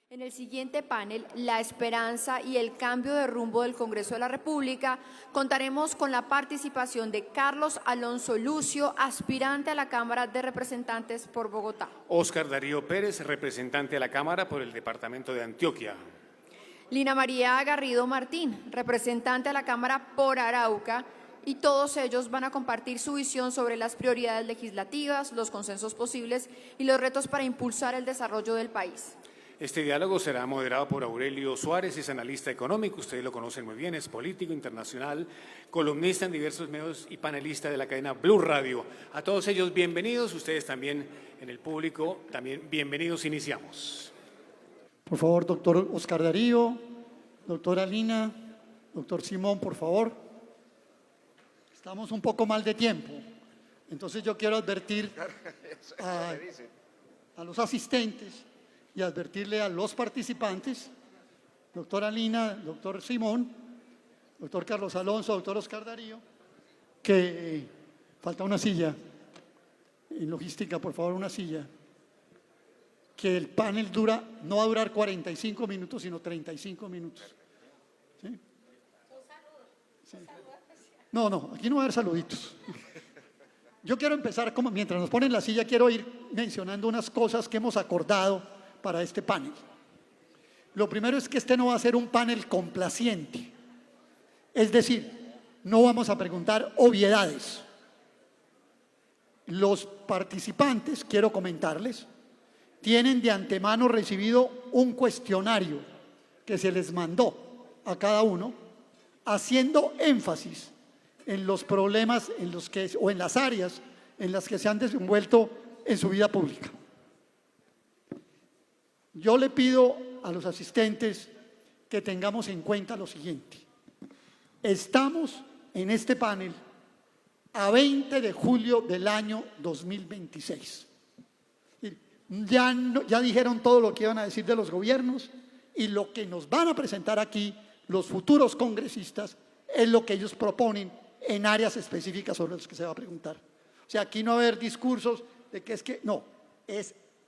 En el siguiente panel, La esperanza y el cambio de rumbo del Congreso de la República, contaremos con la participación de Carlos Alonso Lucio, aspirante a la Cámara de Representantes por Bogotá. Óscar Darío Pérez, representante a la Cámara por el Departamento de Antioquia. Lina María Garrido Martín, representante a la Cámara por Arauca, y todos ellos van a compartir su visión sobre las prioridades legislativas, los consensos posibles y los retos para impulsar el desarrollo del país. Este diálogo será moderado por Aurelio Suárez, es analista económico, ustedes lo conocen muy bien, es político internacional, columnista en diversos medios y panelista de la cadena Blue Radio. A todos ellos bienvenidos, ustedes también en el público, también bienvenidos, iniciamos. Por favor, doctor Óscar Darío, doctora Lina, doctor Simón, por favor. Estamos un poco mal de tiempo, entonces yo quiero advertir a los asistentes y advertirle a los participantes, doctora Lina, doctor Simón, doctor Carlos Alonso, doctor Óscar Darío, que falta una silla. En logística, por favor, una silla. Que el panel no va a durar 45 minutos, sino 35 minutos. ¿Sí? Sí. No, aquí no va a haber saluditos. Yo quiero empezar, mientras nos ponen la silla, quiero ir mencionando unas cosas que hemos acordado para este panel. Lo primero es que este no va a ser un panel complaciente. Es decir, no vamos a preguntar obviedades. Los participantes, quiero comentarles, tienen de antemano recibido un cuestionario que se les mandó a cada uno, haciendo énfasis en los problemas o en las áreas en las que se han desenvuelto en su vida pública. Yo le pido a los asistentes que tengamos en cuenta lo siguiente. Estamos en este panel a 20 de julio del año 2026. Ya dijeron todo lo que iban a decir de los gobiernos y lo que nos van a presentar aquí los futuros congresistas es lo que ellos proponen en áreas específicas sobre las que se va a preguntar. O sea, aquí no va a haber discursos de que es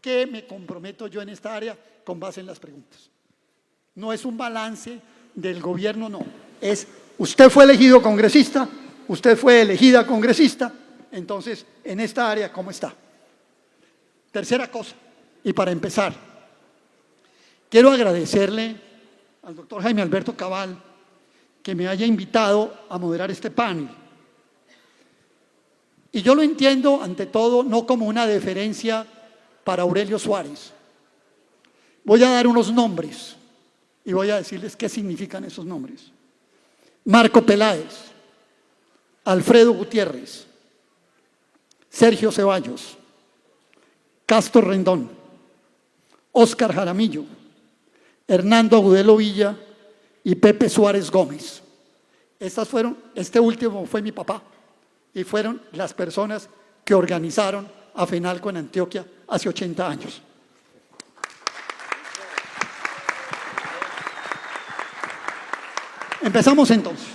que me comprometo yo en esta área con base en las preguntas. No es un balance del gobierno, no. Es usted fue elegido congresista, usted fue elegida congresista, entonces en esta área, ¿cómo está? Tercera cosa, y para empezar, quiero agradecerle al doctor Jaime Alberto Cabal que me haya invitado a moderar este panel. Y yo lo entiendo, ante todo, no como una deferencia para Aurelio Suárez. Voy a dar unos nombres y voy a decirles qué significan esos nombres. Marco Peláez, Alfredo Gutiérrez, Sergio Ceballos, Castor Rendón, Óscar Jaramillo, Hernando Agudelo Villa y Pepe Suárez Gómez. Este último fue mi papá y fueron las personas que organizaron a FENALCO en Antioquia hace 80 años. Empezamos entonces.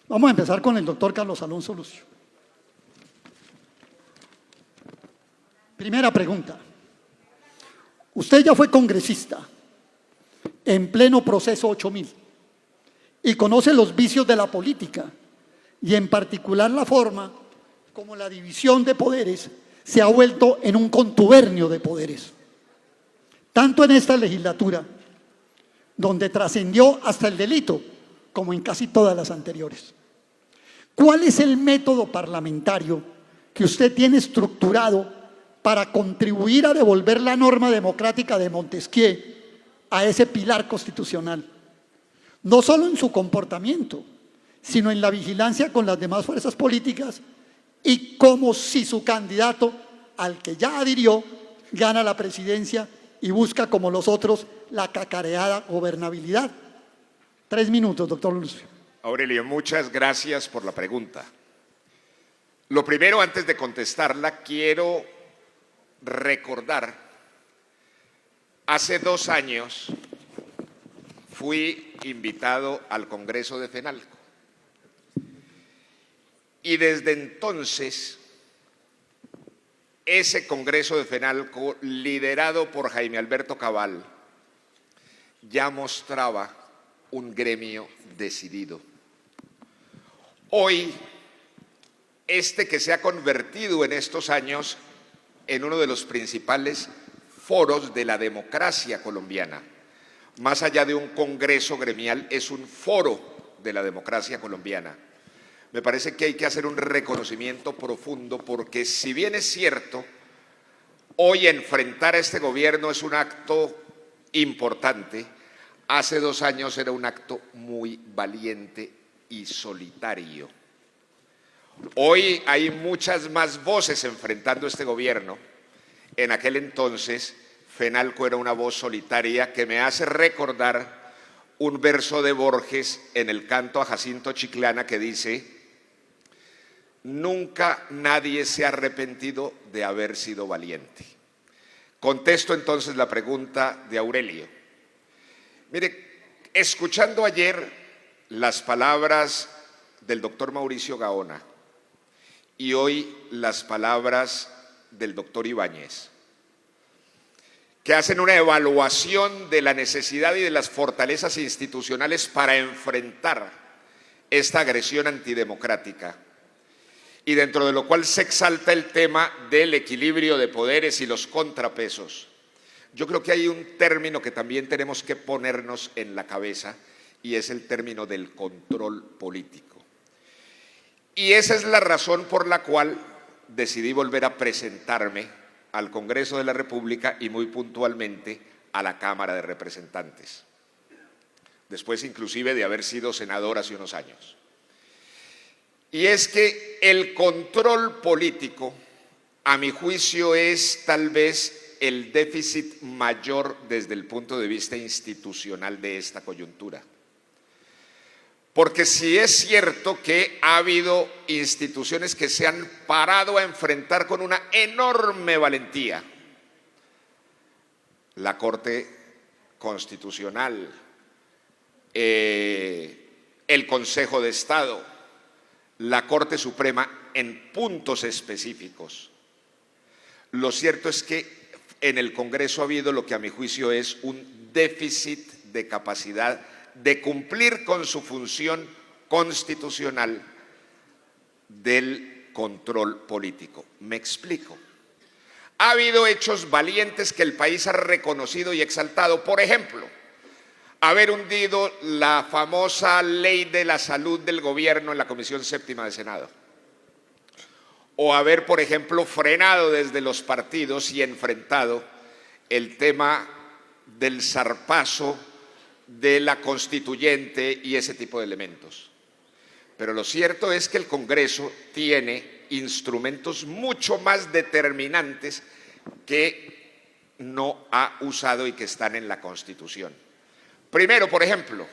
Vamos a empezar con el doctor Carlos Alonso Lucio. Primera pregunta. Usted ya fue congresista en pleno proceso 8000 y conoce los vicios de la política y en particular la forma como la división de poderes se ha vuelto en un contubernio de poderes. Tanto en esta legislatura, donde trascendió hasta el delito, como en casi todas las anteriores. ¿Cuál es el método parlamentario que usted tiene estructurado para contribuir a devolver la norma democrática de Montesquieu a ese pilar constitucional? No solo en su comportamiento, sino en la vigilancia con las demás fuerzas políticas y como si su candidato, al que ya adhirió, gana la presidencia y busca, como los otros, la cacareada gobernabilidad. 3 minutos, doctor Lucio. Aurelio, muchas gracias por la pregunta. Lo primero, antes de contestarla, quiero recordar, hace 2 años fui invitado al Congreso de FENALCO y desde entonces ese Congreso de FENALCO, liderado por Jaime Alberto Cabal, ya mostraba un gremio decidido. Hoy, este que se ha convertido en estos años en uno de los principales foros de la democracia colombiana, más allá de un congreso gremial, es un foro de la democracia colombiana. Me parece que hay que hacer un reconocimiento profundo porque, si bien es cierto, hoy enfrentar a este gobierno es un acto importante, hace 2 años era un acto muy valiente y solitario. Hoy hay muchas más voces enfrentando a este gobierno. En aquel entonces, FENALCO era una voz solitaria que me hace recordar un verso de Borges en el canto a Jacinto Chiclana que dice: nunca nadie se ha arrepentido de haber sido valiente. Contesto entonces la pregunta de Aurelio. Mire, escuchando ayer las palabras del doctor Mauricio Gaona y hoy las palabras del doctor Ibáñez, que hacen una evaluación de la necesidad y de las fortalezas institucionales para enfrentar esta agresión antidemocrática, y dentro de lo cual se exalta el tema del equilibrio de poderes y los contrapesos. Yo creo que hay un término que también tenemos que ponernos en la cabeza, y es el término del control político. Y esa es la razón por la cual decidí volver a presentarme al Congreso de la República y muy puntualmente a la Cámara de Representantes, después inclusive de haber sido senador hace unos años. Y es que el control político, a mi juicio, es tal vez el déficit mayor desde el punto de vista institucional de esta coyuntura. Porque si es cierto que ha habido instituciones que se han parado a enfrentar con una enorme valentía, la Corte Constitucional, el Consejo de Estado, la Corte Suprema en puntos específicos. Lo cierto es que en el Congreso ha habido lo que a mi juicio es un déficit de capacidad de cumplir con su función constitucional del control político. Me explico. Ha habido hechos valientes que el país ha reconocido y exaltado. Por ejemplo, haber hundido la famosa ley de la salud del gobierno en la Comisión Séptima de Senado. O haber, por ejemplo, frenado desde los partidos y enfrentado el tema del zarpazo de la constituyente y ese tipo de elementos. Pero lo cierto es que el Congreso tiene instrumentos mucho más determinantes que no ha usado y que están en la Constitución. Primero, por ejemplo,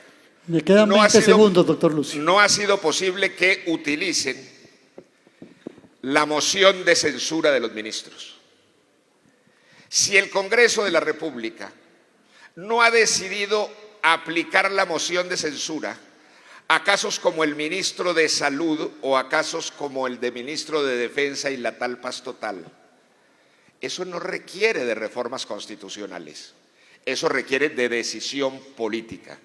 me quedan 20 segundos, doctor Lucio. No ha sido posible que utilicen la moción de censura de los ministros. Si el Congreso de la República no ha decidido aplicar la moción de censura a casos como el ministro de Salud o a casos como el de ministro de Defensa y la tal paz total, eso no requiere de reformas constitucionales, eso requiere de decisión política.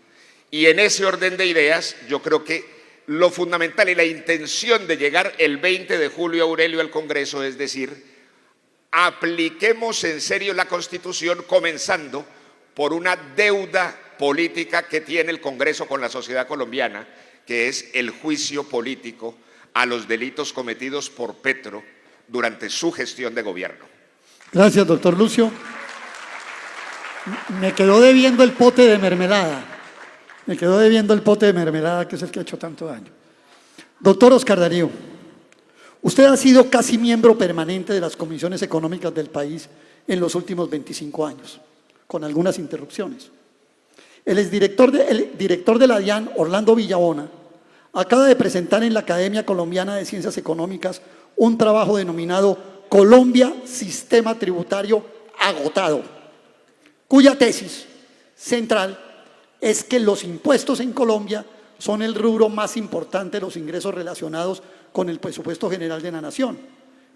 Y en ese orden de ideas, yo creo que lo fundamental y la intención de llegar el 20 de julio, Aurelio, al Congreso, es decir, apliquemos en serio la Constitución, comenzando por una deuda política que tiene el Congreso con la sociedad colombiana, que es el juicio político a los delitos cometidos por Petro durante su gestión de gobierno. Gracias, doctor Lucio. Me quedó debiendo el pote de mermelada. Me quedó debiendo el pote de mermelada, que es el que ha hecho tanto daño. Doctor Oscar Darío, usted ha sido casi miembro permanente de las comisiones económicas del país en los últimos 25 años, con algunas interrupciones. El exdirector de la DIAN, Orlando Villabona, acaba de presentar en la Academia Colombiana de Ciencias Económicas un trabajo denominado Colombia, Sistema Tributario Agotado, cuya tesis central es que los impuestos en Colombia son el rubro más importante de los ingresos relacionados con el presupuesto general de la nación.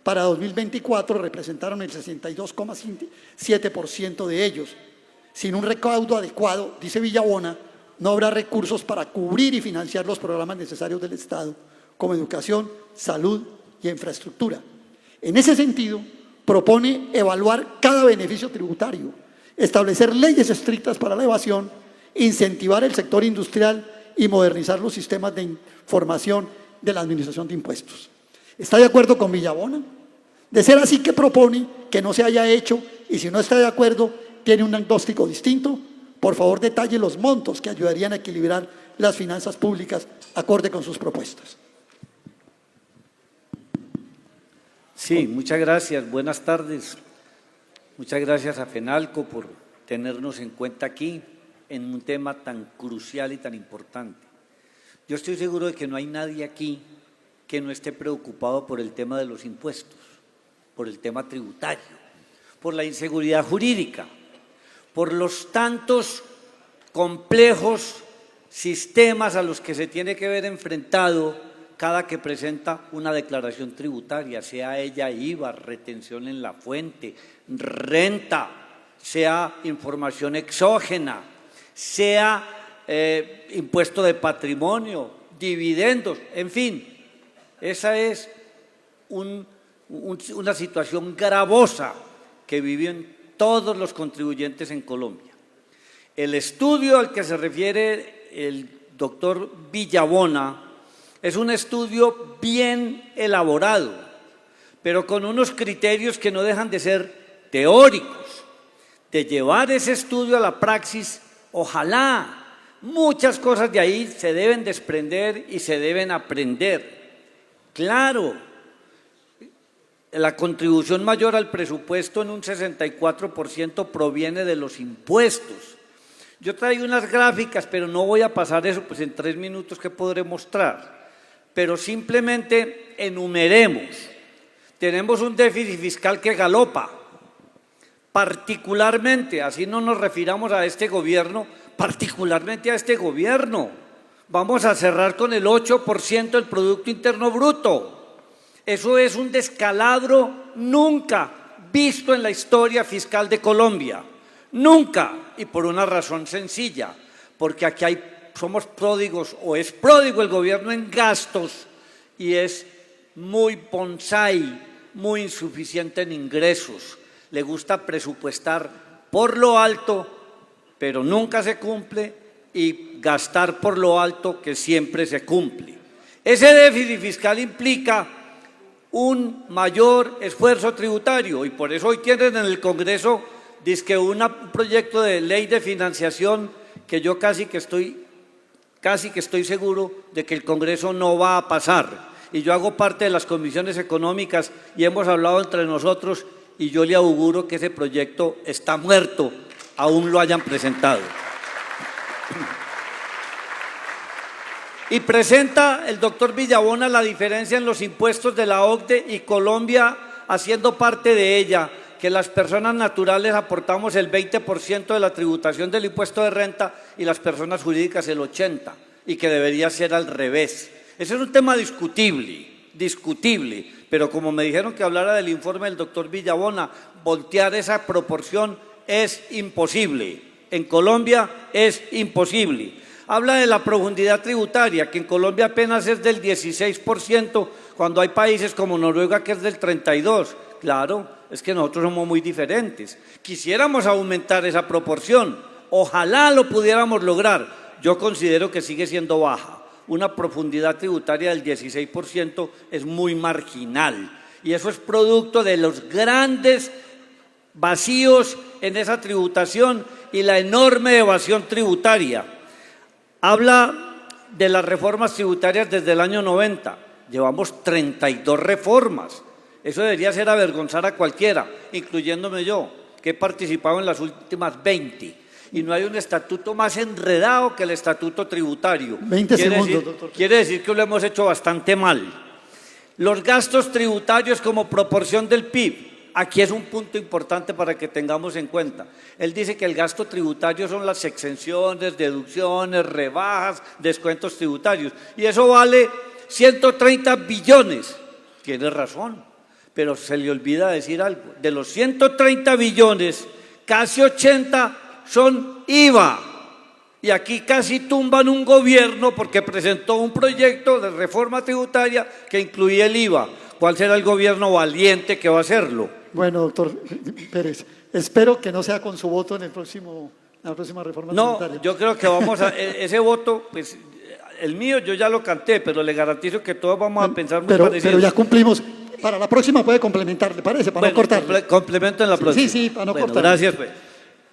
Para 2024 representaron el 62,7% de ellos. Sin un recaudo adecuado, dice Villabona, no habrá recursos para cubrir y financiar los programas necesarios del Estado, como educación, salud y infraestructura. En ese sentido, propone evaluar cada beneficio tributario, establecer leyes estrictas para la evasión, incentivar el sector industrial y modernizar los sistemas de información de la Administración de Impuestos. ¿Está de acuerdo con Villabona? De ser así, ¿qué propone que no se haya hecho? Y si no está de acuerdo, tiene un diagnóstico distinto, por favor detalle los montos que ayudarían a equilibrar las finanzas públicas acorde con sus propuestas. Sí, muchas gracias, buenas tardes. Muchas gracias a FENALCO por tenernos en cuenta aquí en un tema tan crucial y tan importante. Yo estoy seguro de que no hay nadie aquí que no esté preocupado por el tema de los impuestos, por el tema tributario, por la inseguridad jurídica, por los tantos complejos sistemas a los que se tiene que ver enfrentado cada que presenta una declaración tributaria, sea ella IVA, retención en la fuente, renta, sea información exógena, sea impuesto de patrimonio, dividendos, en fin, esa es una situación gravosa que viven todos los contribuyentes en Colombia. El estudio al que se refiere el doctor Villabona es un estudio bien elaborado, pero con unos criterios que no dejan de ser teóricos. De llevar ese estudio a la praxis, ojalá muchas cosas de ahí se deben desprender y se deben aprender. Claro, la contribución mayor al presupuesto en un 64% proviene de los impuestos. Yo traigo unas gráficas, pero no voy a pasar eso, pues en 3 minutos que podré mostrar. Pero simplemente enumeremos. Tenemos un déficit fiscal que galopa, particularmente, así no nos refiramos a este gobierno, particularmente a este gobierno. Vamos a cerrar con el 8% del Producto Interno Bruto. Eso es un descalabro nunca visto en la historia fiscal de Colombia. Nunca, y por una razón sencilla, porque aquí somos pródigos, o es pródigo el gobierno en gastos, y es muy bonsai, muy insuficiente en ingresos. Le gusta presupuestar por lo alto, pero nunca se cumple, y gastar por lo alto, que siempre se cumple. Ese déficit fiscal implica un mayor esfuerzo tributario, y por eso hoy tienen en el Congreso dizque un proyecto de ley de financiación que yo casi que estoy seguro de que el Congreso no va a pasar. Y yo hago parte de las comisiones económicas y hemos hablado entre nosotros, y yo le auguro que ese proyecto está muerto, aún lo hayan presentado. Y presenta el doctor Villabona la diferencia en los impuestos de la OCDE y Colombia haciendo parte de ella, que las personas naturales aportamos el 20% de la tributación del impuesto de renta y las personas jurídicas el 80%, y que debería ser al revés. Ese es un tema discutible, pero como me dijeron que hablara del informe del doctor Villabona, voltear esa proporción es imposible. En Colombia es imposible. Habla de la profundidad tributaria, que en Colombia apenas es del 16%, cuando hay países como Noruega que es del 32%. Claro, es que nosotros somos muy diferentes. Quisiéramos aumentar esa proporción, ojalá lo pudiéramos lograr. Yo considero que sigue siendo baja. Una profundidad tributaria del 16% es muy marginal, y eso es producto de los grandes vacíos en esa tributación y la enorme evasión tributaria. Habla de las reformas tributarias desde el año 90. Llevamos 32 reformas. Eso debería ser avergonzar a cualquiera, incluyéndome yo, que he participado en las últimas 20. Y no hay un estatuto más enredado que el estatuto tributario. 20 segundos, doctor. Quiere decir que lo hemos hecho bastante mal. Los gastos tributarios como proporción del PIB. Aquí es un punto importante para que tengamos en cuenta. Él dice que el gasto tributario son las exenciones, deducciones, rebajas, descuentos tributarios. Y eso vale 130 billones. Tiene razón. pero se le olvida decir algo. De los 130 billones, casi 80 son IVA. Y aquí casi tumban un gobierno porque presentó un proyecto de reforma tributaria que incluía el IVA. ¿Cuál será el gobierno valiente que va a hacerlo? Bueno, doctor Pérez, espero que no sea con su voto en la próxima reforma No, tributaria. yo creo que vamos a… ese voto, pues, el mío yo ya lo canté, pero le garantizo que todos vamos a pensar muy parecido. Pero ya cumplimos. Para la próxima puede complementar, ¿le parece? Para no cortar. Complemento en la próxima. Sí, para no bueno, cortar. Gracias, pues.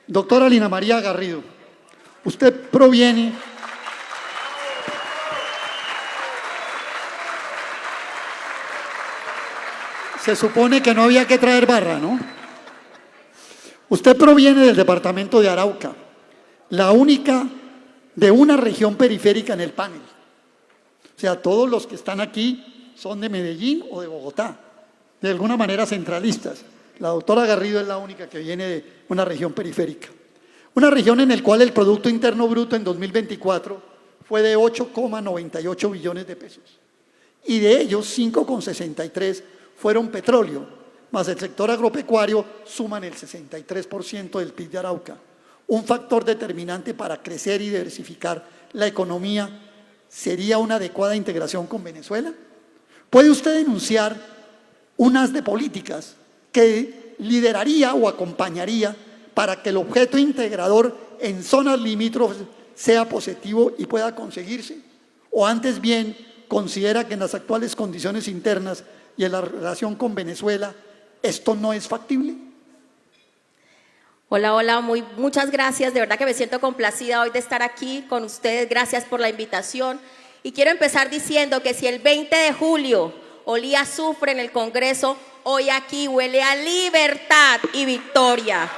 Doctora Lina María Garrido, usted proviene… Se supone que no había que traer barra, ¿no? Usted proviene del departamento de Arauca, la única de una región periférica en el panel. O sea, todos los que están aquí son de Medellín o de Bogotá, de alguna manera centralistas. La doctora Garrido es la única que viene de una región periférica. Una región en la cual el Producto Interno Bruto en 2024 fue de 8,98 billones de pesos. Y de ellos, 5,63 fueron petróleo, más el sector agropecuario suman el 63% del PIB de Arauca. Un factor determinante para crecer y diversificar la economía sería una adecuada integración con Venezuela. ¿Puede usted denunciar unas de políticas que lideraría o acompañaría para que el objeto integrador en zonas limítrofes sea positivo y pueda conseguirse? ¿O antes bien considera que en las actuales condiciones internas y en la relación con Venezuela esto no es factible? Hola, hola, muchas gracias. De verdad que me siento complacida hoy de estar aquí con ustedes. Gracias por la invitación. Y quiero empezar diciendo que si el 20 de julio olía a azufre en el Congreso, hoy aquí huele a libertad y victoria.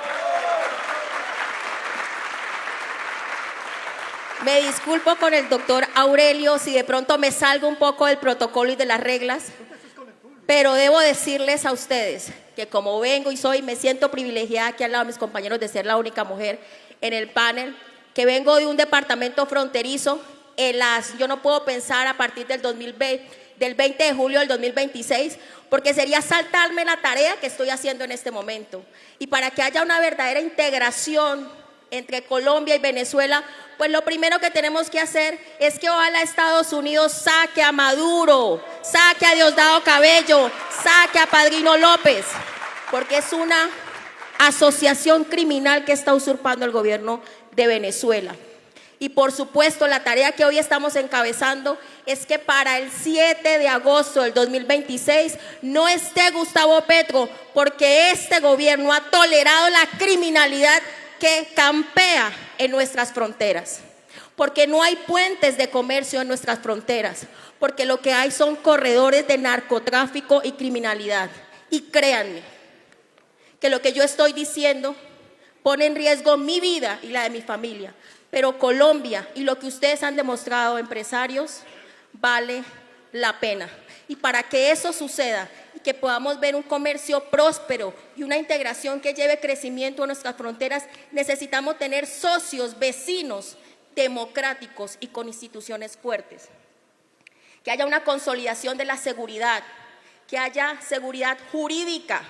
Me disculpo con el doctor Aurelio si de pronto me salgo un poco del protocolo y de las reglas, pero debo decirles a ustedes que como vengo y me siento privilegiada aquí al lado de mis compañeros de ser la única mujer en el panel, que vengo de un departamento fronterizo, yo no puedo pensar a partir del 20 de julio del 2026, porque sería saltarme la tarea que estoy haciendo en este momento. Y para que haya una verdadera integración entre Colombia y Venezuela, pues lo primero que tenemos que hacer es que ojalá Estados Unidos saque a Maduro, saque a Diosdado Cabello, saque a Padrino López, porque es una asociación criminal que está usurpando el gobierno de Venezuela. Y por supuesto, la tarea que hoy estamos encabezando es que para el 7 de agosto del 2026 no esté Gustavo Petro, porque este gobierno ha tolerado la criminalidad que campea en nuestras fronteras, porque no hay puentes de comercio en nuestras fronteras, porque lo que hay son corredores de narcotráfico y criminalidad. Y créanme que lo que yo estoy diciendo pone en riesgo mi vida y la de mi familia, pero Colombia y lo que ustedes han demostrado, empresarios, vale la pena. Y para que eso suceda y que podamos ver un comercio próspero y una integración que lleve crecimiento a nuestras fronteras, necesitamos tener socios, vecinos democráticos y con instituciones fuertes. Que haya una consolidación de la seguridad, que haya seguridad jurídica,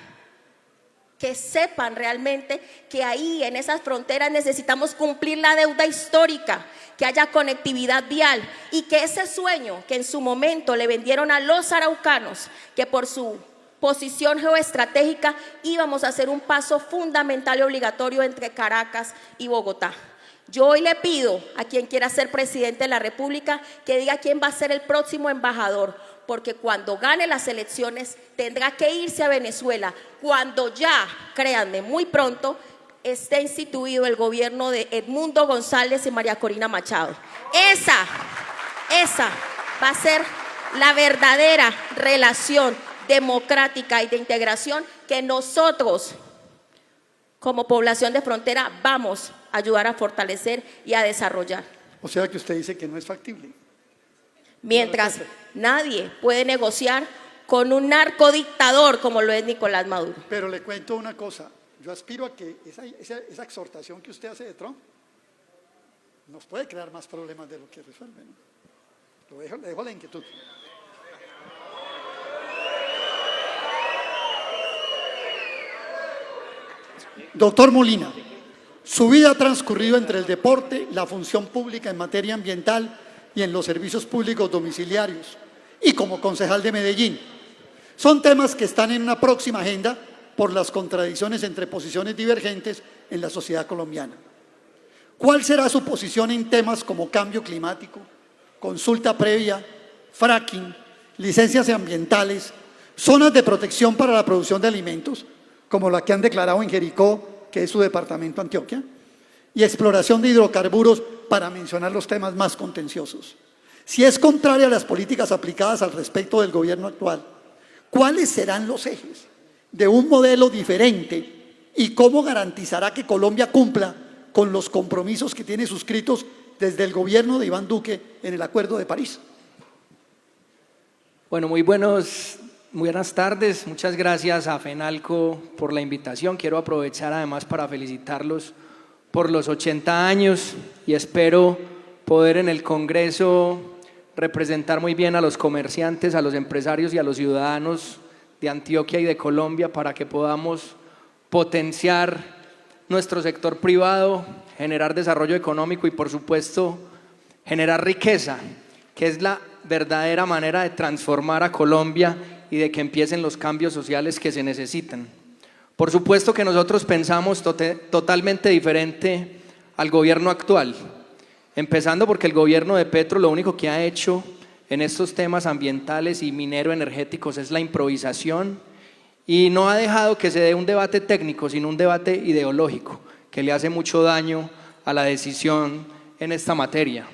que sepan realmente que ahí en esas fronteras necesitamos cumplir la deuda histórica, que haya conectividad vial y que ese sueño que en su momento le vendieron a los araucanos, que por su posición geoestratégica íbamos a hacer un paso fundamental y obligatorio entre Caracas y Bogotá. Yo hoy le pido a quien quiera ser presidente de la República que diga quién va a ser el próximo embajador, porque cuando gane las elecciones tendrá que irse a Venezuela, cuando ya, créanme, muy pronto esté instituido el gobierno de Edmundo González y María Corina Machado. Esa va a ser la verdadera relación democrática y de integración que nosotros, como población de frontera, vamos a ayudar a fortalecer y a desarrollar. O sea que usted dice que no es factible. Mientras nadie puede negociar con un narcodictador como lo es Nicolás Maduro. Pero le cuento una cosa, yo aspiro a que esa exhortación que usted hace de Trump nos puede crear más problemas de lo que resuelve, ¿no? Le dejo la inquietud. Doctor Molina, su vida ha transcurrido entre el deporte, la función pública en materia ambiental y en los servicios públicos domiciliarios, y como concejal de Medellín. Son temas que están en una próxima agenda por las contradicciones entre posiciones divergentes en la sociedad colombiana. ¿Cuál será su posición en temas como cambio climático, consulta previa, fracking, licencias ambientales, zonas de protección para la producción de alimentos, como la que han declarado en Jericó, que es su departamento Antioquia, y exploración de hidrocarburos, para mencionar los temas más contenciosos? Si es contraria a las políticas aplicadas al respecto del gobierno actual, ¿cuáles serán los ejes de un modelo diferente y cómo garantizará que Colombia cumpla con los compromisos que tiene suscritos desde el gobierno de Iván Duque en el Acuerdo de París? Bueno, muy buenas tardes. Muchas gracias a FENALCO por la invitación. Quiero aprovechar además para felicitarlos por los 80 años y espero poder en el Congreso representar muy bien a los comerciantes, a los empresarios y a los ciudadanos de Antioquia y de Colombia para que podamos potenciar nuestro sector privado, generar desarrollo económico y por supuesto generar riqueza, que es la verdadera manera de transformar a Colombia y de que empiecen los cambios sociales que se necesitan. Por supuesto que nosotros pensamos totalmente diferente al gobierno actual, empezando porque el gobierno de Petro lo único que ha hecho en estos temas ambientales y minero-energéticos es la improvisación y no ha dejado que se dé un debate técnico, sino un debate ideológico que le hace mucho daño a la decisión en esta materia.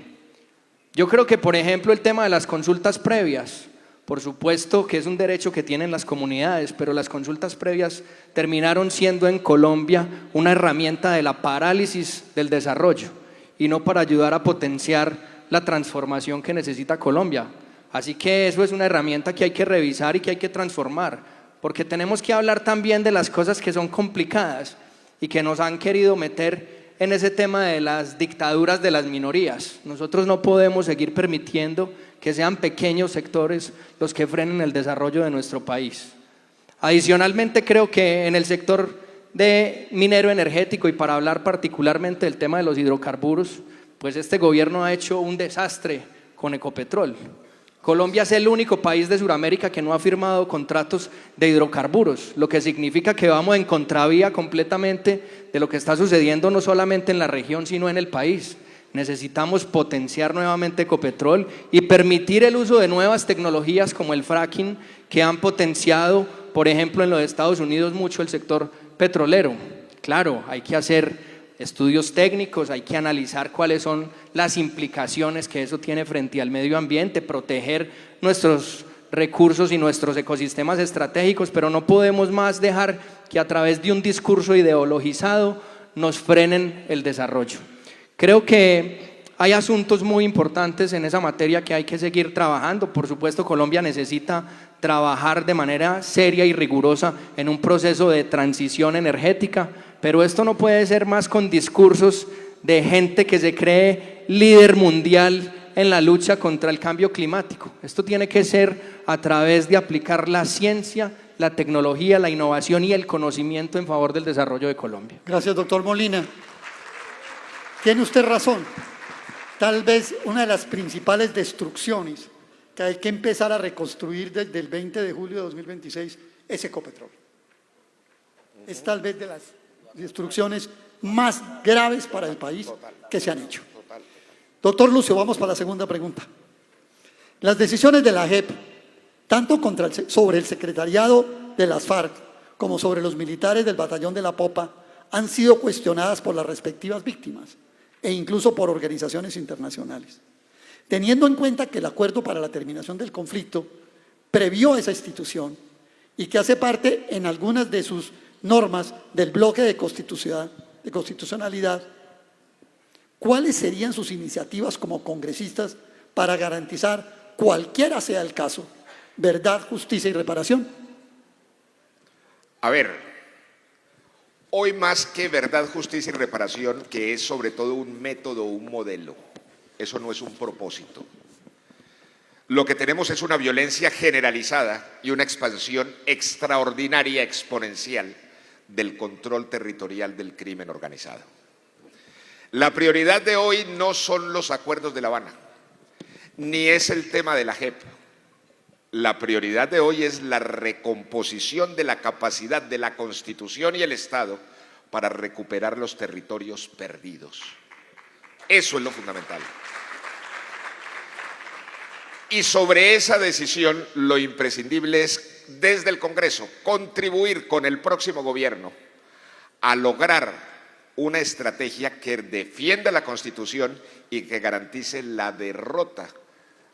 Yo creo que, por ejemplo, el tema de las consultas previas, por supuesto que es un derecho que tienen las comunidades, pero las consultas previas terminaron siendo en Colombia una herramienta de la parálisis del desarrollo y no para ayudar a potenciar la transformación que necesita Colombia. Así que eso es una herramienta que hay que revisar y que hay que transformar, porque tenemos que hablar también de las cosas que son complicadas y que nos han querido meter en ese tema de las dictaduras de las minorías. Nosotros no podemos seguir permitiendo que sean pequeños sectores los que frenen el desarrollo de nuestro país. Adicionalmente, creo que en el sector de minero energético y para hablar particularmente del tema de los hidrocarburos, pues este gobierno ha hecho un desastre con Ecopetrol. Colombia es el único país de Sudamérica que no ha firmado contratos de hidrocarburos, lo que significa que vamos en contravía completamente de lo que está sucediendo no solamente en la región, sino en el país. Necesitamos potenciar nuevamente Ecopetrol y permitir el uso de nuevas tecnologías como el fracking, que han potenciado, por ejemplo, en los Estados Unidos mucho el sector petrolero. Claro, hay que hacer estudios técnicos, hay que analizar cuáles son las implicaciones que eso tiene frente al medio ambiente, proteger nuestros recursos y nuestros ecosistemas estratégicos, pero no podemos más dejar que a través de un discurso ideologizado nos frenen el desarrollo. Creo que hay asuntos muy importantes en esa materia que hay que seguir trabajando. Por supuesto, Colombia necesita trabajar de manera seria y rigurosa en un proceso de transición energética, pero esto no puede ser más con discursos de gente que se cree líder mundial en la lucha contra el cambio climático. Esto tiene que ser a través de aplicar la ciencia, la tecnología, la innovación y el conocimiento en favor del desarrollo de Colombia. Gracias, doctor Molina. Tiene usted razón. Tal vez una de las principales destrucciones que hay que empezar a reconstruir desde el 20 de julio de 2026 es Ecopetrol. Es tal vez de las destrucciones más graves para el país que se han hecho. Doctor Lucio, vamos para la segunda pregunta. Las decisiones de la JEP, tanto sobre el secretariado de las FARC como sobre los militares del Batallón de la Popa, han sido cuestionadas por las respectivas víctimas e incluso por organizaciones internacionales. Teniendo en cuenta que el acuerdo para la terminación del conflicto previó esa institución y que hace parte en algunas de sus normas del bloque de constitucionalidad, ¿cuáles serían sus iniciativas como congresistas para garantizar, cualquiera sea el caso, verdad, justicia y reparación? A ver, hoy más que verdad, justicia y reparación, que es sobre todo un método, un modelo, eso no es un propósito. Lo que tenemos es una violencia generalizada y una expansión extraordinaria, exponencial, del control territorial del crimen organizado. La prioridad de hoy no son los acuerdos de La Habana, ni es el tema de la JEP. La prioridad de hoy es la recomposición de la capacidad de la Constitución y el Estado para recuperar los territorios perdidos. Eso es lo fundamental. Y sobre esa decisión, lo imprescindible es, desde el Congreso, contribuir con el próximo gobierno a lograr una estrategia que defienda la Constitución y que garantice la derrota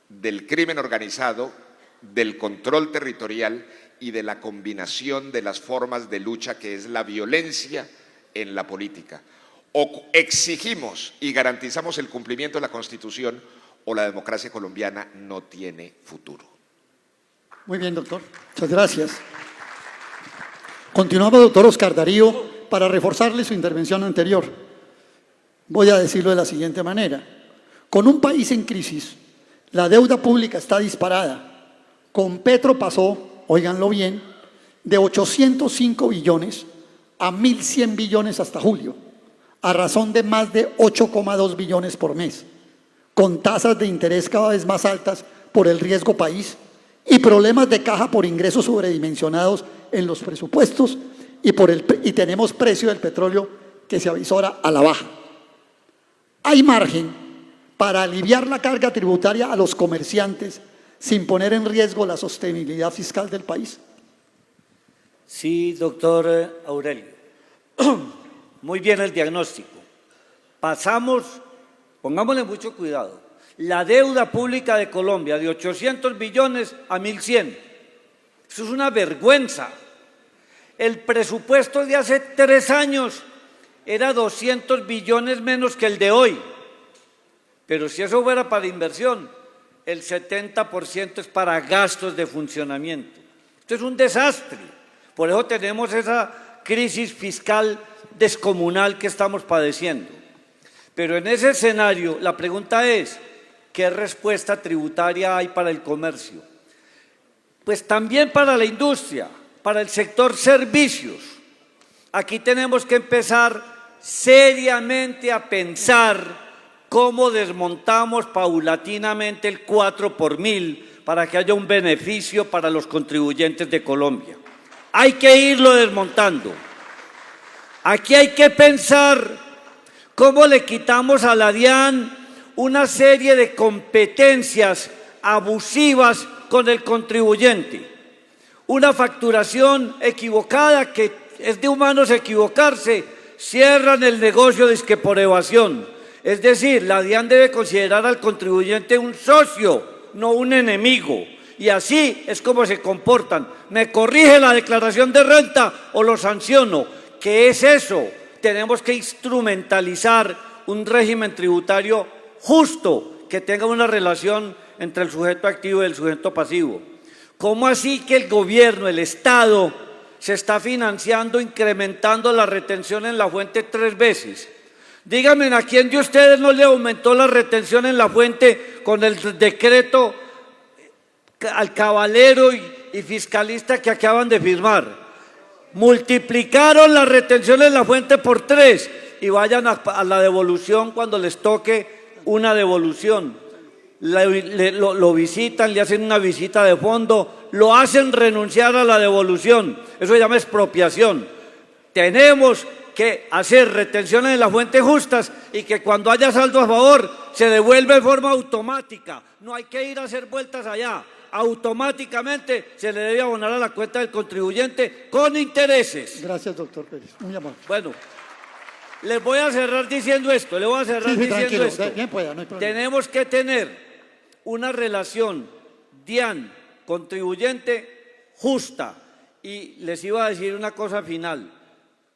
del crimen organizado, del control territorial y de la combinación de las formas de lucha que es la violencia en la política. O exigimos y garantizamos el cumplimiento de la Constitución o la democracia colombiana no tiene futuro. Muy bien, doctor. Muchas gracias. Continuamos, doctor Oscar Darío, para reforzarle su intervención anterior. Voy a decirlo de la siguiente manera. Con un país en crisis, la deuda pública está disparada. Con Petro pasó, óiganlo bien, de 805 billones a 1.100 billones hasta julio, a razón de más de 8,2 billones por mes, con tasas de interés cada vez más altas por el riesgo país y problemas de caja por ingresos sobredimensionados en los presupuestos y tenemos precio del petróleo que se avisora a la baja. Hay margen para aliviar la carga tributaria a los comerciantes sin poner en riesgo la sostenibilidad fiscal del país. Sí, doctor Aurelio. Muy bien el diagnóstico. Pasamos, pongámosle mucho cuidado, la deuda pública de Colombia de 800 billones a 1.100. Eso es una vergüenza. El presupuesto de hace 3 años era 200 billones menos que el de hoy. Pero si eso fuera para inversión, el 70% es para gastos de funcionamiento. Esto es un desastre. Por eso tenemos esa crisis fiscal descomunal que estamos padeciendo. Pero en ese escenario, la pregunta es, ¿qué respuesta tributaria hay para el comercio? Pues también para la industria, para el sector servicios. Aquí tenemos que empezar seriamente a pensar cómo desmontamos paulatinamente el 4 por 1000 para que haya un beneficio para los contribuyentes de Colombia. Hay que irlo desmontando. Aquí hay que pensar cómo le quitamos a la DIAN una serie de competencias abusivas con el contribuyente. Una facturación equivocada que es de humanos equivocarse, cierran el negocio dizque por evasión. Es decir, la DIAN debe considerar al contribuyente un socio, no un enemigo. Y así es como se comportan. ¿Me corrige la declaración de renta o lo sanciono? ¿Qué es eso? Tenemos que instrumentalizar un régimen tributario justo, que tenga una relación entre el sujeto activo y el sujeto pasivo. ¿Cómo así que el gobierno, el Estado, se está financiando, incrementando la retención en la fuente 3 veces? Díganme, ¿a quién de ustedes no le aumentó la retención en la fuente con el decreto al cabalero y fiscalista que acaban de firmar? Multiplicaron la retención en la fuente por 3 y vayan a la devolución cuando les toque una devolución. Lo visitan, le hacen una visita de fondo, lo hacen renunciar a la devolución. Eso se llama expropiación. Tenemos que hacer retenciones en la fuente justas y que cuando haya saldo a favor se devuelve de forma automática. No hay que ir a hacer vueltas allá. Automáticamente se le debe abonar a la cuenta del contribuyente con intereses. Gracias, doctor Pérez. Muy amable. Bueno, les voy a cerrar diciendo esto. Tranquilo. Bien pueda, no hay problema. Tenemos que tener una relación DIAN-contribuyente justa. Y les iba a decir una cosa final.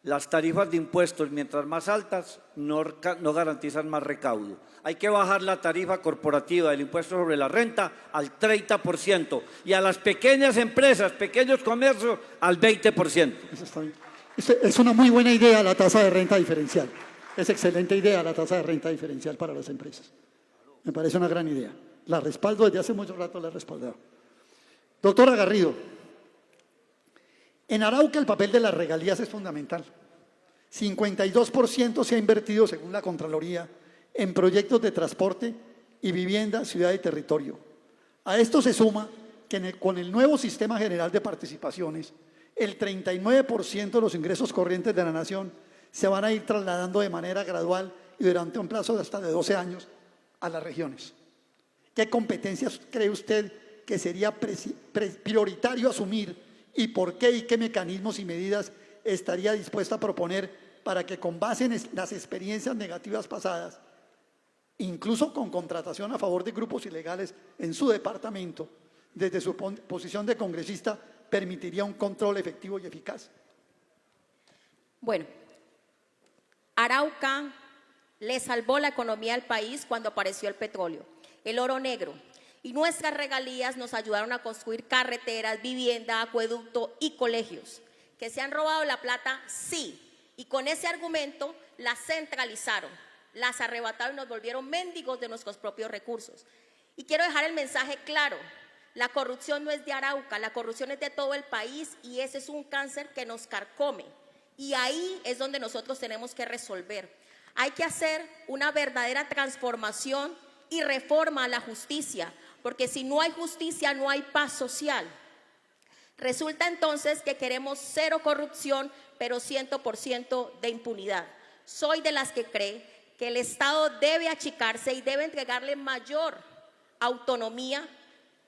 Las tarifas de impuestos, mientras más altas, no garantizan más recaudo. Hay que bajar la tarifa corporativa del impuesto sobre la renta al 30% y a las pequeñas empresas, pequeños comercios, al 20%. Eso está bien. Es una muy buena idea la tasa de renta diferencial. Es excelente idea la tasa de renta diferencial para las empresas. Me parece una gran idea. La respaldo desde hace mucho rato, la he respaldado. Doctora Garrido, En Arauca el papel de las regalías es fundamental. 52% se ha invertido, según la Contraloría, en proyectos de transporte y vivienda, ciudad y territorio. A esto se suma que con el nuevo sistema general de participaciones, el 39% de los ingresos corrientes de la nación se van a ir trasladando de manera gradual y durante un plazo de hasta de 12 años a las regiones. ¿Qué competencias cree usted que sería prioritario asumir y por qué y qué mecanismos y medidas estaría dispuesta a proponer para que con base en las experiencias negativas pasadas, incluso con contratación a favor de grupos ilegales en su departamento, desde su posición de congresista, permitiría un control efectivo y eficaz? Bueno, Arauca le salvó la economía al país cuando apareció el petróleo, el oro negro, y nuestras regalías nos ayudaron a construir carreteras, vivienda, acueducto y colegios. ¿Que se han robado la plata? Sí, y con ese argumento la centralizaron, las arrebataron y nos volvieron mendigos de nuestros propios recursos. Y quiero dejar el mensaje claro: la corrupción no es de Arauca, la corrupción es de todo el país y ese es un cáncer que nos carcome. Y ahí es donde nosotros tenemos que resolver. Hay que hacer una verdadera transformación y reforma a la justicia, porque si no hay justicia no hay paz social. Resulta entonces que queremos cero corrupción, pero 100% de impunidad. Soy de las que cree que el Estado debe achicarse y debe entregarle mayor autonomía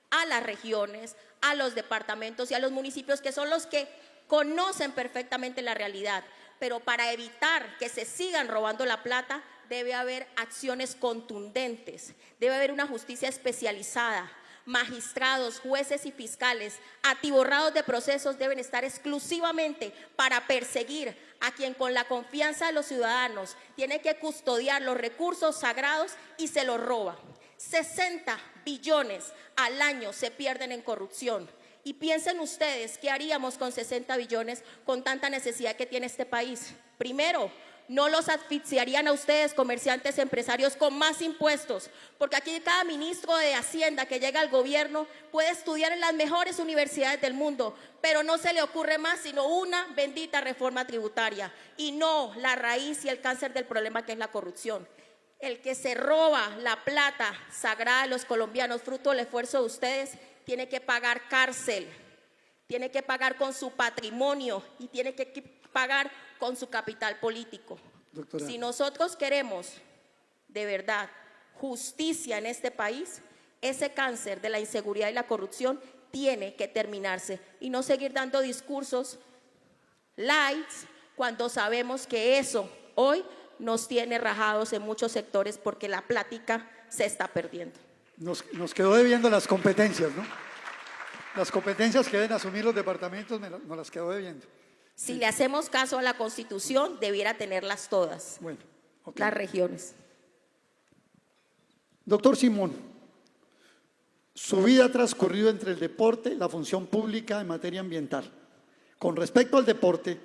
a las regiones, a los departamentos y a los municipios, que son los que conocen perfectamente la realidad. Pero para evitar que se sigan robando la plata, debe haber acciones contundentes, debe haber una justicia especializada. Magistrados, jueces y fiscales atiborrados de procesos deben estar exclusivamente para perseguir a quien con la confianza de los ciudadanos tiene que custodiar los recursos sagrados y se los roba. 60 billones al año se pierden en corrupción. Y piensen ustedes, ¿qué haríamos con 60 billones con tanta necesidad que tiene este país? Primero, no los asfixiarían a ustedes, comerciantes, empresarios, con más impuestos, porque aquí cada ministro de Hacienda que llega al gobierno puede estudiar en las mejores universidades del mundo, pero no se le ocurre más sino una bendita reforma tributaria y no la raíz y el cáncer del problema, que es la corrupción. El que se roba la plata sagrada de los colombianos, fruto del esfuerzo de ustedes, tiene que pagar cárcel, tiene que pagar con su patrimonio y tiene que pagar con su capital político. Doctora. Si nosotros queremos de verdad justicia en este país, ese cáncer de la inseguridad y la corrupción tiene que terminarse y no seguir dando discursos lights cuando sabemos que eso hoy nos tiene rajados en muchos sectores porque la plática se está perdiendo. Nos quedó debiendo las competencias, ¿no? Las competencias que deben asumir los departamentos nos las quedó debiendo. Si le hacemos caso a la Constitución, debiera tenerlas todas, Bueno, ok. las regiones. Doctor Simón, su vida ha transcurrido entre el deporte y la función pública en materia ambiental. Con respecto al deporte,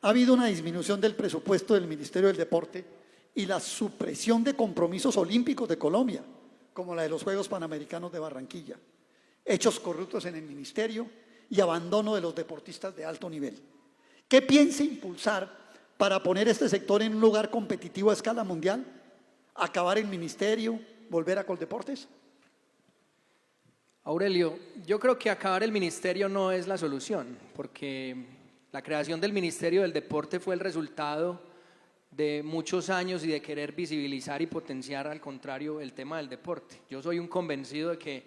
ha habido una disminución del presupuesto del Ministerio del Deporte y la supresión de compromisos olímpicos de Colombia, como la de los Juegos Panamericanos de Barranquilla, hechos corruptos en el ministerio y abandono de los deportistas de alto nivel. ¿Qué piensa impulsar para poner este sector en un lugar competitivo a escala mundial? ¿Acabar el ministerio? ¿Volver a Coldeportes? Aurelio, yo creo que acabar el ministerio no es la solución, porque la creación del Ministerio del Deporte fue el resultado de muchos años y de querer visibilizar y potenciar, al contrario, el tema del deporte. Yo soy un convencido de que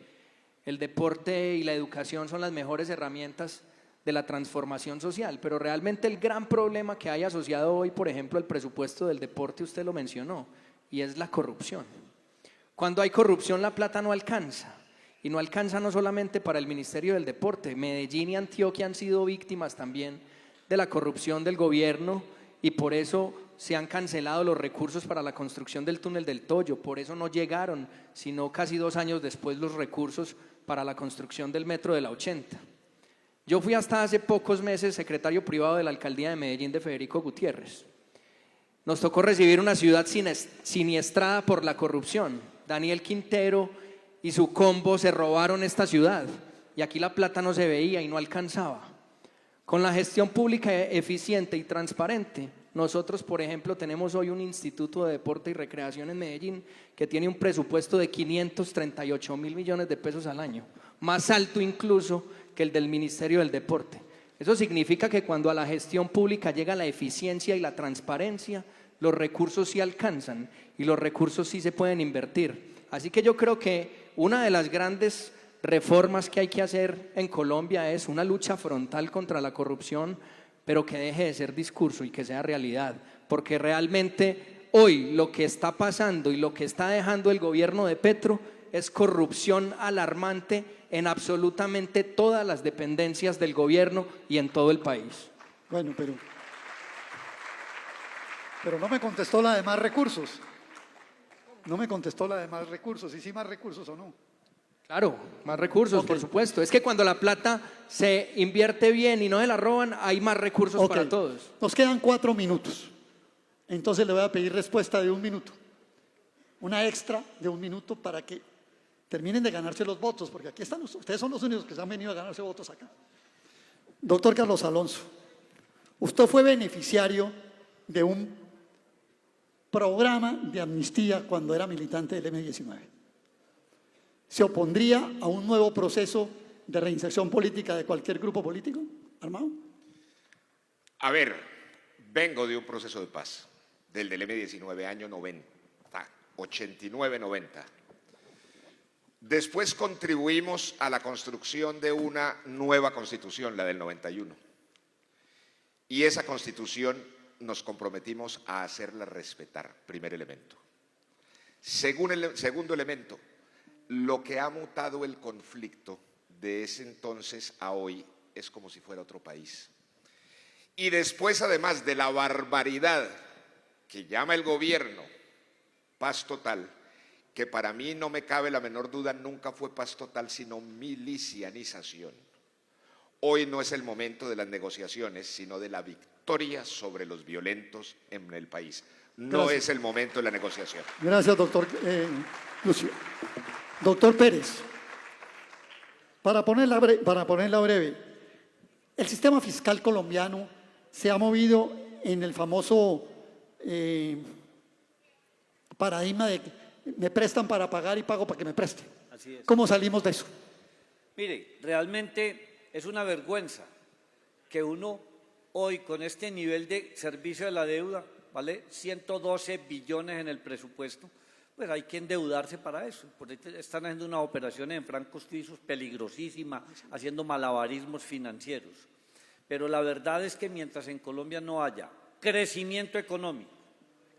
el deporte y la educación son las mejores herramientas de la transformación social, pero realmente el gran problema que hay asociado hoy, por ejemplo, al presupuesto del deporte, usted lo mencionó, y es la corrupción. Cuando hay corrupción, la plata no alcanza, y no alcanza no solamente para el Ministerio del Deporte. Medellín y Antioquia han sido víctimas también de la corrupción del gobierno, y por eso se han cancelado los recursos para la construcción del túnel del Toyo, por eso no llegaron, sino casi 2 años después, los recursos para la construcción del metro de la 80. Yo fui hasta hace pocos meses secretario privado de la alcaldía de Medellín de Federico Gutiérrez. Nos tocó recibir una ciudad siniestrada por la corrupción. Daniel Quintero y su combo se robaron esta ciudad y aquí la plata no se veía y no alcanzaba. Con la gestión pública eficiente y transparente, nosotros, por ejemplo, tenemos hoy un Instituto de Deporte y Recreación en Medellín que tiene un presupuesto de 538.000 millones de pesos al año, más alto incluso que el del Ministerio del Deporte. Eso significa que cuando a la gestión pública llega la eficiencia y la transparencia, los recursos sí alcanzan y los recursos sí se pueden invertir. Así que yo creo que una de las grandes reformas que hay que hacer en Colombia es una lucha frontal contra la corrupción, pero que deje de ser discurso y que sea realidad, porque realmente hoy lo que está pasando y lo que está dejando el gobierno de Petro es corrupción alarmante en absolutamente todas las dependencias del gobierno y en todo el país. Bueno, pero no me contestó la de más recursos. No me contestó la de más recursos. ¿Y sí más recursos o no? Claro, más recursos, Ok. por supuesto. Es que cuando la plata se invierte bien y no se la roban, hay más recursos Ok. para todos. Nos quedan 4 minutos. Entonces le voy a pedir respuesta de 1 minuto. Una extra de 1 minuto para que terminen de ganarse los votos, porque aquí están ustedes son los únicos que se han venido a ganarse votos acá. Doctor Carlos Alonso, usted fue beneficiario de un programa de amnistía cuando era militante del M-19. ¿Se opondría a un nuevo proceso de reinserción política de cualquier grupo político armado? A ver, vengo de un proceso de paz, del M-19, año 90, 89-90. Después contribuimos a la construcción de una nueva constitución, la del 91. Y esa constitución nos comprometimos a hacerla respetar, primer elemento. Segundo elemento, lo que ha mutado el conflicto de ese entonces a hoy es como si fuera otro país. Y después, además de la barbaridad que llama el gobierno paz total, que para mí no me cabe la menor duda, nunca fue paz total, sino milicianización. Hoy no es el momento de las negociaciones, sino de la victoria sobre los violentos en el país. No Gracias. es el momento de la negociación. Gracias, doctor Lucio. Doctor Pérez, para ponerla breve, el sistema fiscal colombiano se ha movido en el famoso paradigma de que me prestan para pagar y pago para que me presten. Así es. ¿Cómo salimos de eso? Mire, realmente es una vergüenza que uno hoy con este nivel de servicio de la deuda, ¿vale? 112 billones en el presupuesto, pues hay que endeudarse para eso. Por ahí están haciendo unas operaciones en francos suizos peligrosísimas, haciendo malabarismos financieros. Pero la verdad es que mientras en Colombia no haya crecimiento económico,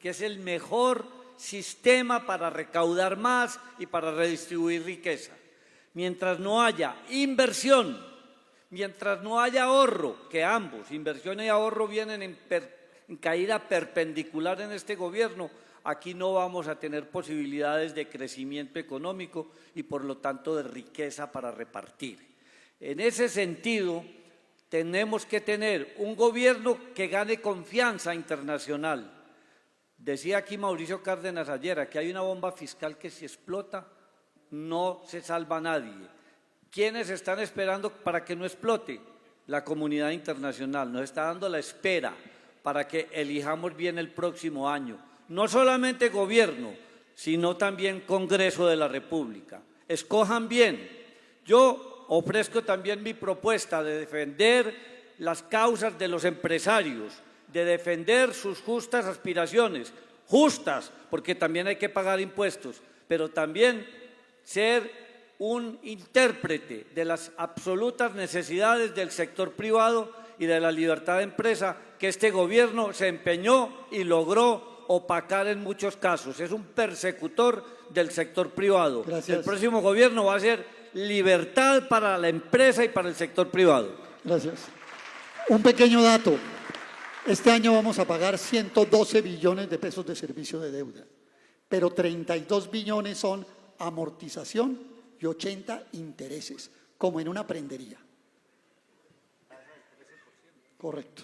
que es el mejor sistema para recaudar más y para redistribuir riqueza, mientras no haya inversión, mientras no haya ahorro, que ambos, inversión y ahorro, vienen en caída perpendicular en este gobierno, aquí no vamos a tener posibilidades de crecimiento económico y por lo tanto de riqueza para repartir. En ese sentido, tenemos que tener un gobierno que gane confianza internacional. Decía aquí Mauricio Cárdenas ayer, que hay una bomba fiscal que si explota no se salva a nadie. ¿Quiénes están esperando para que no explote? La comunidad internacional nos está dando la espera para que elijamos bien el próximo año. No solamente gobierno, sino también Congreso de la República. Escojan bien. Yo ofrezco también mi propuesta de defender las causas de los empresarios, de defender sus justas aspiraciones, justas, porque también hay que pagar impuestos, pero también ser un intérprete de las absolutas necesidades del sector privado y de la libertad de empresa que este gobierno se empeñó y logró opacar en muchos casos. Es un persecutor del sector privado. Gracias. El próximo gobierno va a ser libertad para la empresa y para el sector privado. Gracias. Un pequeño dato. Este año vamos a pagar 112 billones de pesos de servicio de deuda, pero 32 billones son amortización y 80 intereses, como en una prendería. Correcto.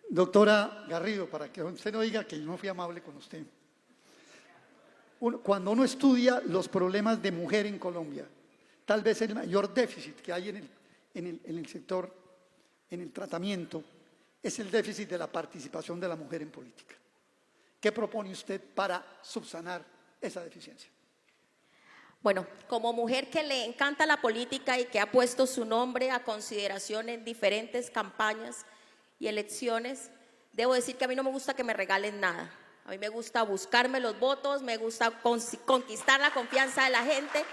Doctora Garrido, para que usted no diga que yo no fui amable con usted. Cuando uno estudia los problemas de mujer en Colombia, tal vez el mayor déficit que hay en el sector en el tratamiento es el déficit de la participación de la mujer en política. ¿Qué propone usted para subsanar esa deficiencia? Bueno, como mujer que le encanta la política y que ha puesto su nombre a consideración en diferentes campañas y elecciones, debo decir que a mí no me gusta que me regalen nada. A mí me gusta buscarme los votos, me gusta conquistar la confianza de la gente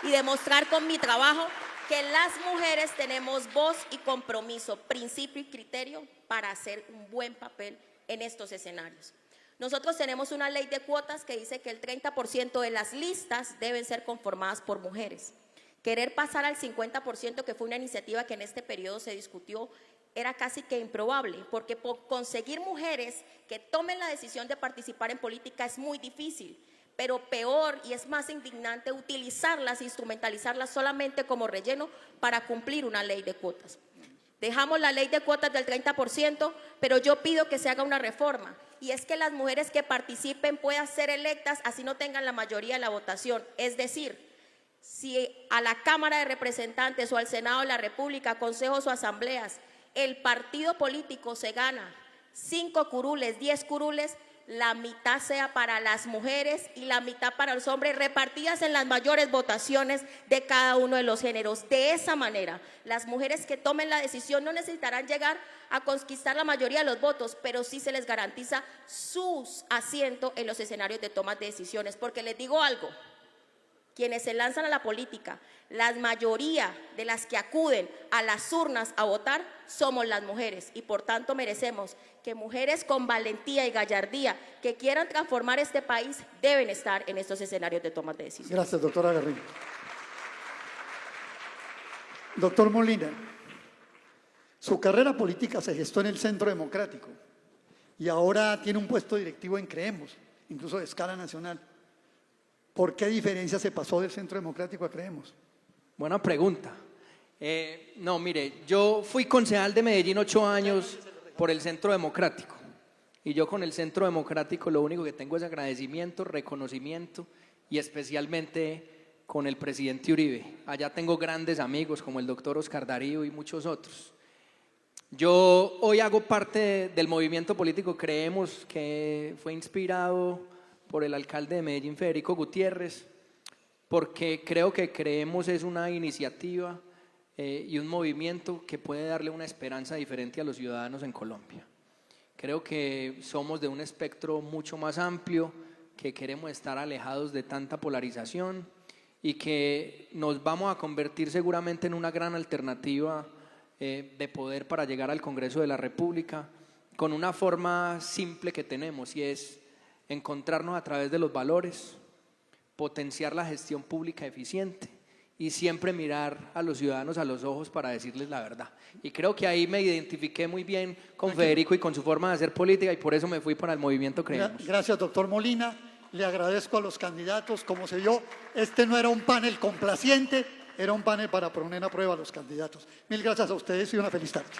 y demostrar con mi trabajo que las mujeres tenemos voz y compromiso, principio y criterio para hacer un buen papel en estos escenarios. Nosotros tenemos una ley de cuotas que dice que el 30% de las listas deben ser conformadas por mujeres. Querer pasar al 50%, que fue una iniciativa que en este periodo se discutió, era casi que improbable, porque conseguir mujeres que tomen la decisión de participar en política es muy difícil, pero peor y es más indignante utilizarlas, instrumentalizarlas solamente como relleno para cumplir una ley de cuotas. Dejamos la ley de cuotas del 30%, pero yo pido que se haga una reforma, y es que las mujeres que participen puedan ser electas así no tengan la mayoría de la votación. Es decir, si a la Cámara de Representantes o al Senado de la República, consejos o asambleas, el partido político se gana 5 curules, 10 curules, la mitad sea para las mujeres y la mitad para los hombres, repartidas en las mayores votaciones de cada uno de los géneros. De esa manera, las mujeres que tomen la decisión no necesitarán llegar a conquistar la mayoría de los votos, pero sí se les garantiza su asiento en los escenarios de toma de decisiones. Porque les digo algo, quienes se lanzan a la política, la mayoría de las que acuden a las urnas a votar somos las mujeres, y por tanto merecemos que mujeres con valentía y gallardía que quieran transformar este país deben estar en estos escenarios de toma de decisiones. Gracias, doctora Garrido. Doctor Molina, su carrera política se gestó en el Centro Democrático y ahora tiene un puesto directivo en Creemos, incluso de escala nacional. ¿Por qué diferencia se pasó del Centro Democrático a Creemos? Buena pregunta. No, mire, yo fui concejal de Medellín 8 años por el Centro Democrático, y yo con el Centro Democrático lo único que tengo es agradecimiento, reconocimiento, y especialmente con el presidente Uribe. Allá tengo grandes amigos como el doctor Oscar Darío y muchos otros. Yo hoy hago parte del movimiento político Creemos, que fue inspirado por el alcalde de Medellín, Federico Gutiérrez, porque creo que Creemos es una iniciativa y un movimiento que puede darle una esperanza diferente a los ciudadanos en Colombia. Creo que somos de un espectro mucho más amplio, que queremos estar alejados de tanta polarización y que nos vamos a convertir seguramente en una gran alternativa de poder para llegar al Congreso de la República con una forma simple que tenemos, y es encontrarnos a través de los valores, potenciar la gestión pública eficiente y siempre mirar a los ciudadanos a los ojos para decirles la verdad. Y creo que ahí me identifiqué muy bien con Federico y con su forma de hacer política, y por eso me fui para el movimiento Creemos. Gracias, doctor Molina. Le agradezco a los candidatos. Como se vio, este no era un panel complaciente, era un panel para poner a prueba a los candidatos. Mil gracias a ustedes y una feliz tarde.